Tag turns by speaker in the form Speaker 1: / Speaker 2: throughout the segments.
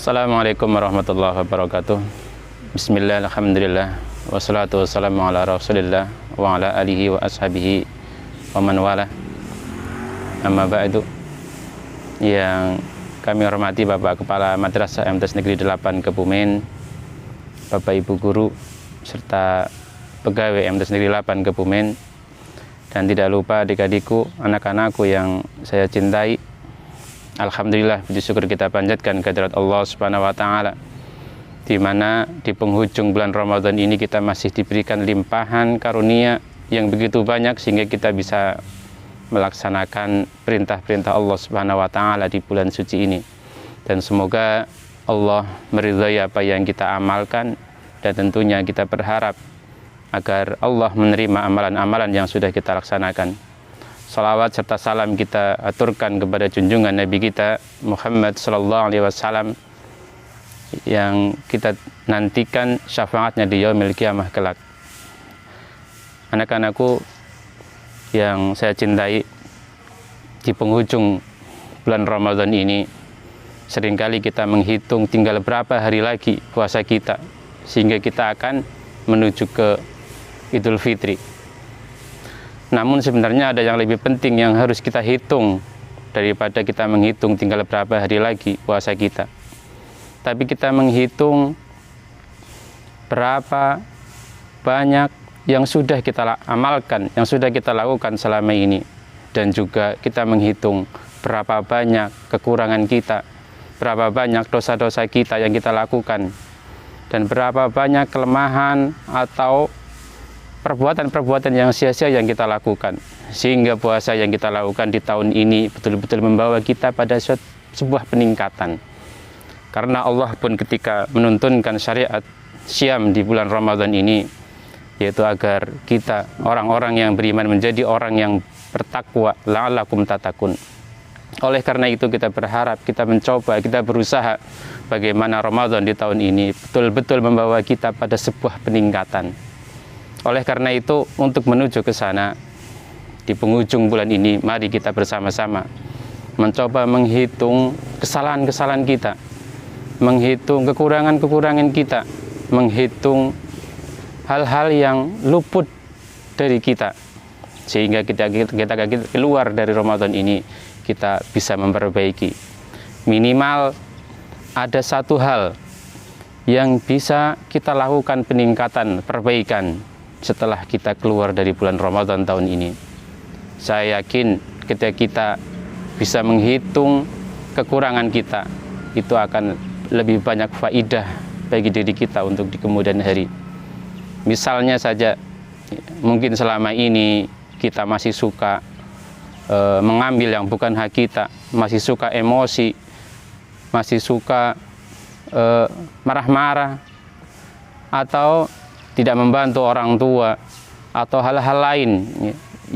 Speaker 1: Assalamualaikum warahmatullahi wabarakatuh. Bismillah, alhamdulillah, wassalatu wassalamu ala rasulillah wa ala alihi wa ashabihi wa man wala. Amma ba'du. Yang kami hormati Bapak Kepala Madrasah MTs Negeri 8 Kebumen, Bapak Ibu Guru, serta pegawai MTs Negeri 8 Kebumen, dan tidak lupa adik-adikku, anak-anakku yang saya cintai. Alhamdulillah, puji syukur kita panjatkan kehadirat Allah Subhanahu wa taala, di mana di penghujung bulan Ramadan ini kita masih diberikan limpahan karunia yang begitu banyak sehingga kita bisa melaksanakan perintah-perintah Allah Subhanahu wa taala di bulan suci ini. Dan semoga Allah meridhai apa yang kita amalkan, dan tentunya kita berharap agar Allah menerima amalan-amalan yang sudah kita laksanakan. Salawat serta salam kita aturkan kepada junjungan Nabi kita Muhammad sallallahu alaihi wasallam yang kita nantikan syafaatnya di yaumil qiyamah kelak. Anak-anakku yang saya cintai, di penghujung bulan Ramadan ini seringkali kita menghitung tinggal berapa hari lagi puasa kita, sehingga kita akan menuju ke Idul Fitri. Namun sebenarnya ada yang lebih penting yang harus kita hitung daripada kita menghitung tinggal berapa hari lagi puasa kita. Tapi kita menghitung berapa banyak yang sudah kita amalkan, yang sudah kita lakukan selama ini. Dan juga kita menghitung berapa banyak kekurangan kita, berapa banyak dosa-dosa kita yang kita lakukan, dan berapa banyak kelemahan atau perbuatan-perbuatan yang sia-sia yang kita lakukan, sehingga puasa yang kita lakukan di tahun ini betul-betul membawa kita pada sebuah peningkatan. Karena Allah pun ketika menuntunkan syariat syam di bulan Ramadan ini, yaitu agar kita orang-orang yang beriman menjadi orang yang bertakwa, la'allakum tatakun. Oleh karena itu kita berharap, kita mencoba, kita berusaha bagaimana Ramadan di tahun ini betul-betul membawa kita pada sebuah peningkatan. Oleh karena itu, untuk menuju ke sana, di penghujung bulan ini, mari kita bersama-sama mencoba menghitung kesalahan-kesalahan kita, menghitung kekurangan-kekurangan kita, menghitung hal-hal yang luput dari kita, sehingga kita keluar dari Ramadan ini, kita bisa memperbaiki. Minimal ada satu hal yang bisa kita lakukan peningkatan, perbaikan setelah kita keluar dari bulan Ramadan tahun ini. Saya yakin ketika kita bisa menghitung kekurangan kita, itu akan lebih banyak faidah bagi diri kita untuk di kemudian hari. Misalnya saja, mungkin selama ini kita masih suka mengambil yang bukan hak kita, masih suka emosi, masih suka marah-marah, atau tidak membantu orang tua, atau hal-hal lain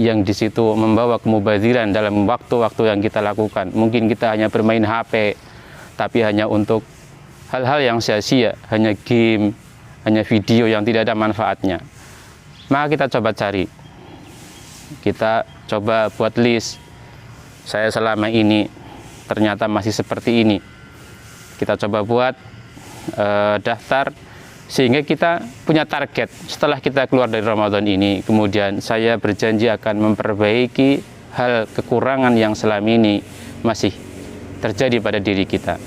Speaker 1: yang di situ membawa kemubaziran dalam waktu-waktu yang kita lakukan. Mungkin kita hanya bermain HP, tapi hanya untuk hal-hal yang sia-sia, hanya game, hanya video yang tidak ada manfaatnya. Maka kita coba cari, kita coba buat list. Saya selama ini ternyata masih seperti ini. Kita coba buat daftar, sehingga kita punya target setelah kita keluar dari Ramadan ini. Kemudian saya berjanji akan memperbaiki hal kekurangan yang selama ini masih terjadi pada diri kita.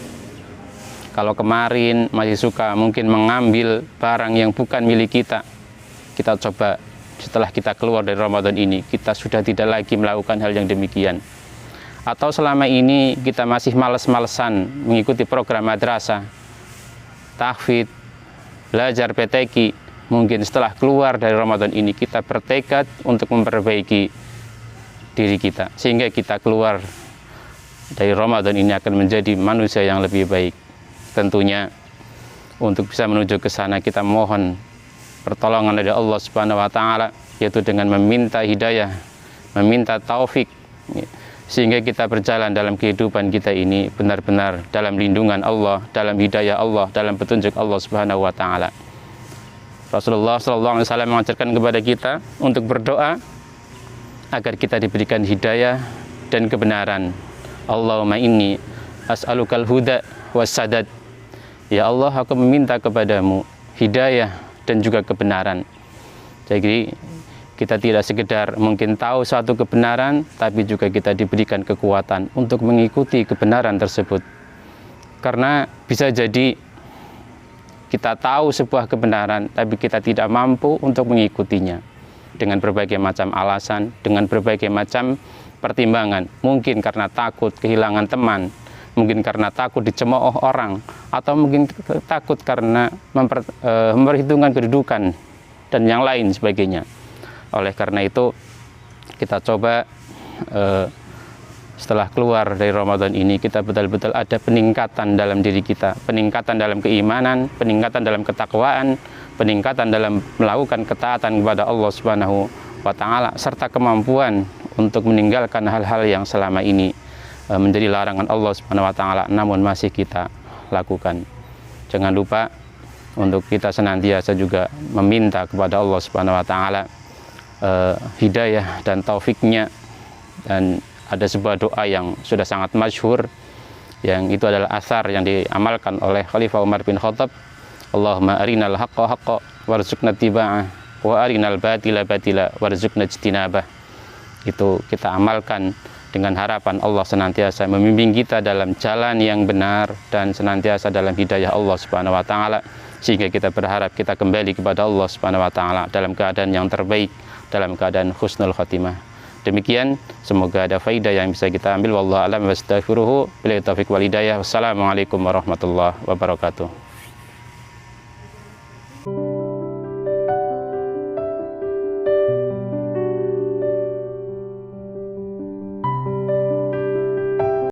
Speaker 1: Kalau kemarin masih suka mungkin mengambil barang yang bukan milik kita, kita coba setelah kita keluar dari Ramadan ini, kita sudah tidak lagi melakukan hal yang demikian. Atau selama ini kita masih males-malesan mengikuti program madrasah, tahfidz, belajar PTQ, mungkin setelah keluar dari Ramadan ini kita bertekad untuk memperbaiki diri kita, sehingga kita keluar dari Ramadan ini akan menjadi manusia yang lebih baik. Tentunya untuk bisa menuju ke sana kita mohon pertolongan dari Allah Subhanahu wa taala, yaitu dengan meminta hidayah, meminta taufik, sehingga kita berjalan dalam kehidupan kita ini benar-benar dalam lindungan Allah, dalam hidayah Allah, dalam petunjuk Allah Subhanahu wa taala. Rasulullah sallallahu alaihi wasallam mengajarkan kepada kita untuk berdoa agar kita diberikan hidayah dan kebenaran. Allahumma inni as'alukal huda wassadad. Ya Allah, aku meminta kepadamu hidayah dan juga kebenaran. Jadi kita tidak sekedar mungkin tahu suatu kebenaran, tapi juga kita diberikan kekuatan untuk mengikuti kebenaran tersebut. Karena bisa jadi kita tahu sebuah kebenaran, tapi kita tidak mampu untuk mengikutinya. Dengan berbagai macam alasan, dengan berbagai macam pertimbangan. Mungkin karena takut kehilangan teman, mungkin karena takut dicemooh orang, atau mungkin takut karena memperhitungkan kedudukan dan yang lain sebagainya. Oleh karena itu kita coba setelah keluar dari Ramadan ini kita betul-betul ada peningkatan dalam diri kita, peningkatan dalam keimanan, peningkatan dalam ketakwaan, peningkatan dalam melakukan ketaatan kepada Allah Subhanahu wa Ta'ala, serta kemampuan untuk meninggalkan hal-hal yang selama ini menjadi larangan Allah Subhanahu wa Ta'ala namun masih kita lakukan. Jangan lupa untuk kita senantiasa juga meminta kepada Allah Subhanahu wa Ta'ala hidayah dan taufiknya. Dan ada sebuah doa yang sudah sangat masyhur, yang itu adalah asar yang diamalkan oleh Khalifah Umar bin Khattab. Allahumma arinal haqqa haqqa warzuqna tiba'ah wa arinal batila batila warzuqna ijtinabah. Itu kita amalkan dengan harapan Allah senantiasa membimbing kita dalam jalan yang benar dan senantiasa dalam hidayah Allah Subhanahu wa Ta'ala, sehingga kita berharap kita kembali kepada Allah Subhanahu wa Ta'ala dalam keadaan yang terbaik, dalam keadaan husnul khatimah. Demikian, semoga ada faidah yang bisa kita ambil. Wallahu a'lam wa astaghfiruhu billahi taufiq wal hidayah. Wassalamualaikum warahmatullahi wabarakatuh.